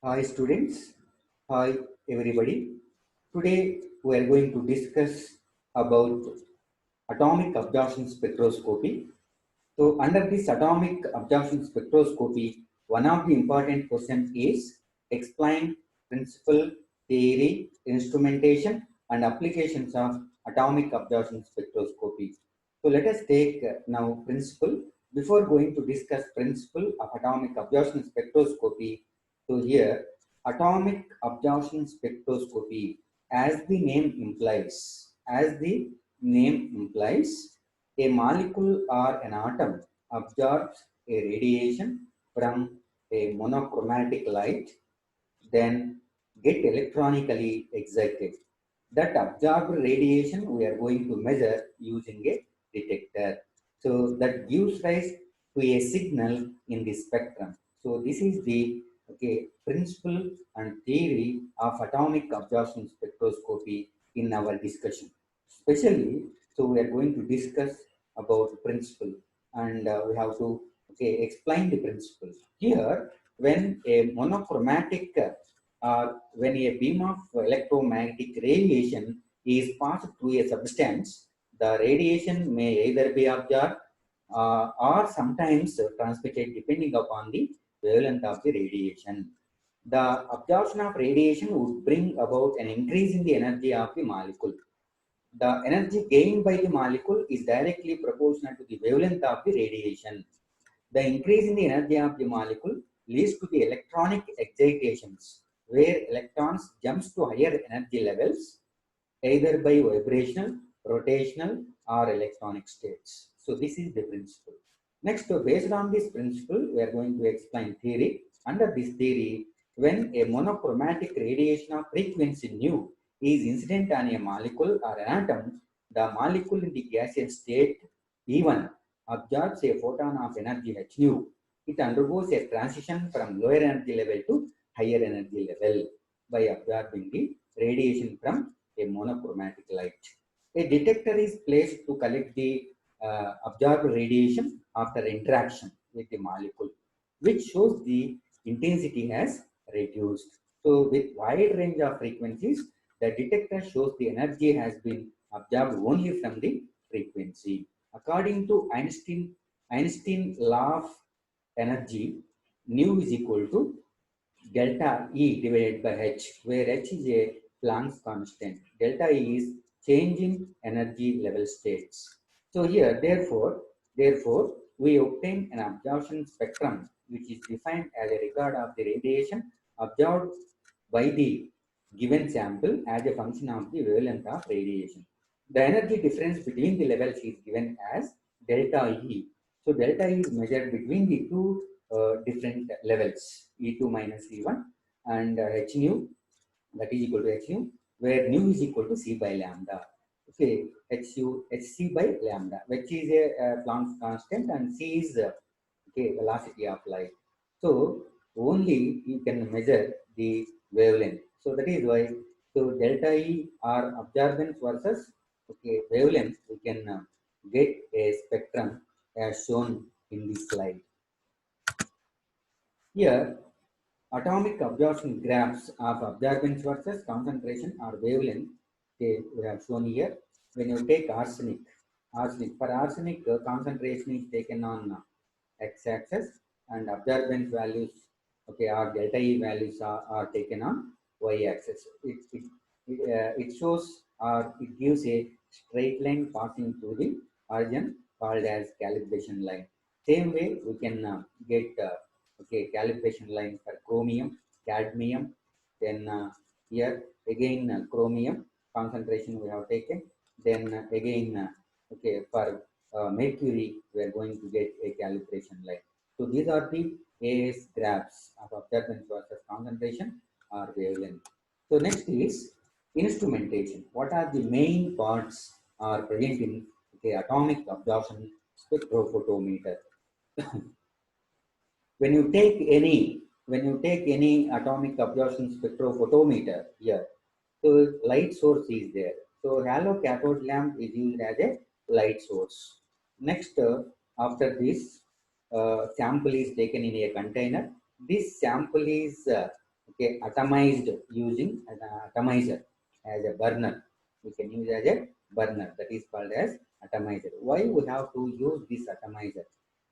Hi students, hi everybody. Today we are going to discuss about atomic absorption spectroscopy. So under this atomic absorption spectroscopy, one of the important questions is explain principle, theory, instrumentation and applications of atomic absorption spectroscopy. So let us take now principle. Before going to discuss principle of atomic absorption spectroscopy, so here atomic absorption spectroscopy, as the name implies, a molecule or an atom absorbs a radiation from a monochromatic light, then get electronically excited. That absorbed radiation we are going to measure using a detector. So that gives rise to a signal in the spectrum. So this is the principle and theory of atomic absorption spectroscopy in our discussion. Especially, so we are going to discuss about principle, and we have to explain the principle. Here, when a monochromatic when a beam of electromagnetic radiation is passed through a substance, the radiation may either be absorbed or sometimes transmitted depending upon the wavelength of the radiation. The absorption of radiation would bring about an increase in the energy of the molecule. The energy gained by the molecule is directly proportional to the wavelength of the radiation. The increase in the energy of the molecule leads to the electronic excitations, where electrons jumps to higher energy levels, either by vibrational, rotational, or electronic states. So this is the principle. Next, based on this principle, we are going to explain theory. Under this theory, when a monochromatic radiation of frequency nu is incident on a molecule or an atom, the molecule in the gaseous state E1 absorbs a photon of energy h nu. It undergoes a transition from lower energy level to higher energy level by absorbing the radiation from a monochromatic light. A detector is placed to collect the absorbed radiation after interaction with the molecule, which shows the intensity has reduced. So with wide range of frequencies, the detector shows the energy has been absorbed only from the frequency. According to Einstein law of energy, nu is equal to delta E divided by H, where H is a Planck's constant. Delta E is change in energy level states. So here, therefore, we obtain an absorption spectrum which is defined as a record of the radiation absorbed by the given sample as a function of the wavelength of radiation. The energy difference between the levels is given as delta E. So delta E is measured between the two different levels, E2 minus E1, and h nu, that is equal to h nu, where nu is equal to c by lambda. Okay, hc by lambda, which is a Planck's constant, and c is velocity of light. So only you can measure the wavelength. So that is why, so delta E or absorbance versus wavelength, we can get a spectrum as shown in this slide. Here, atomic absorption graphs of absorbance versus concentration or wavelength, we have shown here. When you take arsenic concentration is taken on x-axis, and absorbance values, or delta E values are taken on y-axis. It shows, or it gives a straight line passing through the origin called as calibration line. Same way we can get calibration lines for chromium, cadmium, then here again chromium concentration we have taken, then again for mercury we are going to get a calibration line. So these are the AS graphs of absorbance versus concentration or wavelength. So next is instrumentation. What are the main parts are present in atomic absorption spectrophotometer? When you take any atomic absorption spectrophotometer here, so light source is there. So halo cathode lamp is used as a light source. Next, after this, sample is taken in a container. This sample is okay, atomized using an atomizer as a burner. We can use as a burner, that is called as atomizer. Why we have to use this atomizer?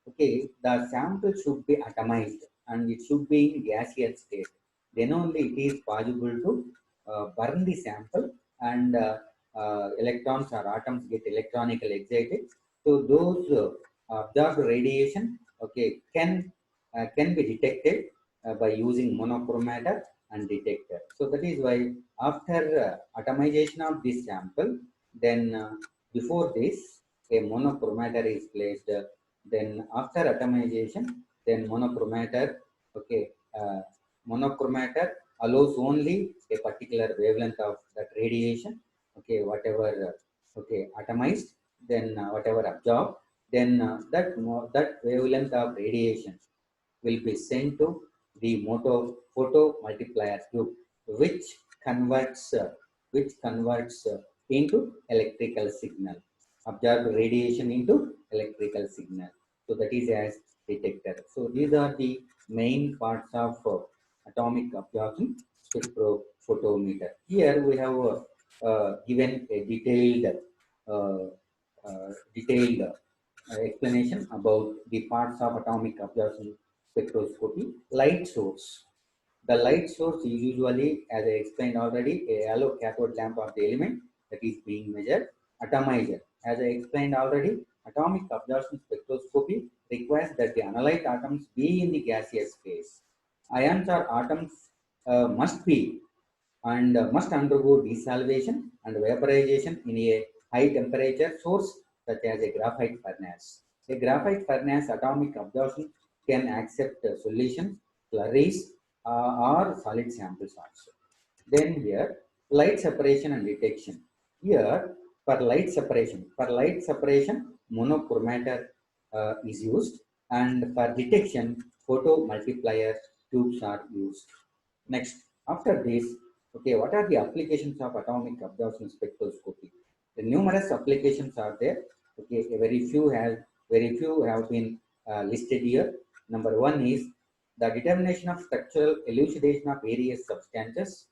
Okay, the sample should be atomized and it should be in gaseous state. Then only it is possible to burn the sample and electrons or atoms get electronically excited. So those absorbed radiation, okay, can be detected by using monochromator and detector. So that is why after atomization of this sample, then before this a monochromator is placed. Then after atomization, then monochromator, okay, monochromator allows only a particular wavelength of that radiation, okay, whatever, okay, atomized, then whatever absorbed, then that wavelength of radiation will be sent to the photo multiplier tube, which converts into electrical signal, observed radiation into electrical signal. So that is as detector. So these are the main parts of atomic absorption spectrophotometer. Here we have given a uh, detailed explanation about the parts of atomic absorption spectroscopy. Light source. The light source is usually, as I explained already, a yellow cathode lamp of the element that is being measured. Atomizer. As I explained already, atomic absorption spectroscopy requires that the analyte atoms be in the gaseous phase. Ions or atoms must be and must undergo desalvation and vaporization in a high temperature source such as a graphite furnace. A graphite furnace atomic absorption can accept solutions, slurries, or solid samples also. Then here, light separation and detection. Here, for light separation, monochromator is used, and for detection, photo multiplier tubes are used. Next, after this, okay, what are the applications of atomic absorption spectroscopy? The numerous applications are there. Okay, very few have been listed here. Number one is the determination of structural elucidation of various substances.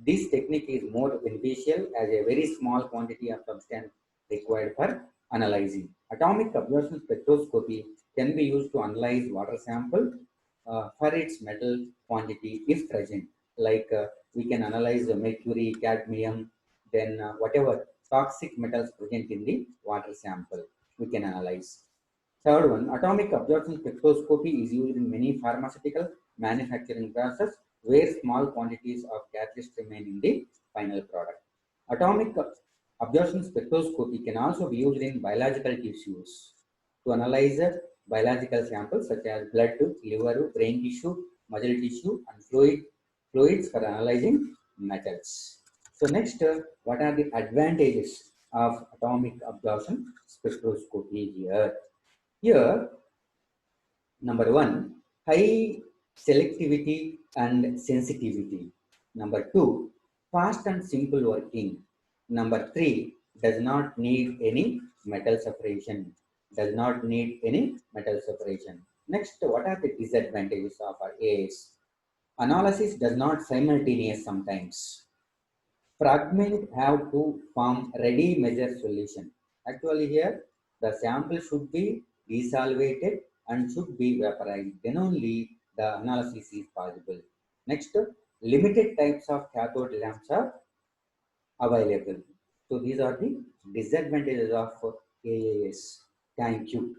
This technique is more beneficial as a very small quantity of substance required for analyzing. Atomic absorption spectroscopy can be used to analyze water sample for its metal quantity if present. Like we can analyze the mercury, cadmium, then whatever toxic metals present in the water sample, we can analyze. Third one, atomic absorption spectroscopy is used in many pharmaceutical manufacturing process where small quantities of catalyst remain in the final product. Atomic absorption spectroscopy can also be used in biological tissues to analyze biological samples such as blood, liver, brain tissue, muscle tissue, and fluids for analyzing metals. So next, what are the advantages of atomic absorption spectroscopy here? Here, number one, high selectivity and sensitivity. Number two, fast and simple working. Number three, does not need any metal separation. Does not need any metal separation. Next, what are the disadvantages of our AS? Analysis does not simultaneous sometimes. Fragment have to form ready measure solution. Actually here, the sample should be desalvated and should be vaporized. Then only the analysis is possible. Next, limited types of cathode lamps are available. So these are the disadvantages of AAS. Thank you.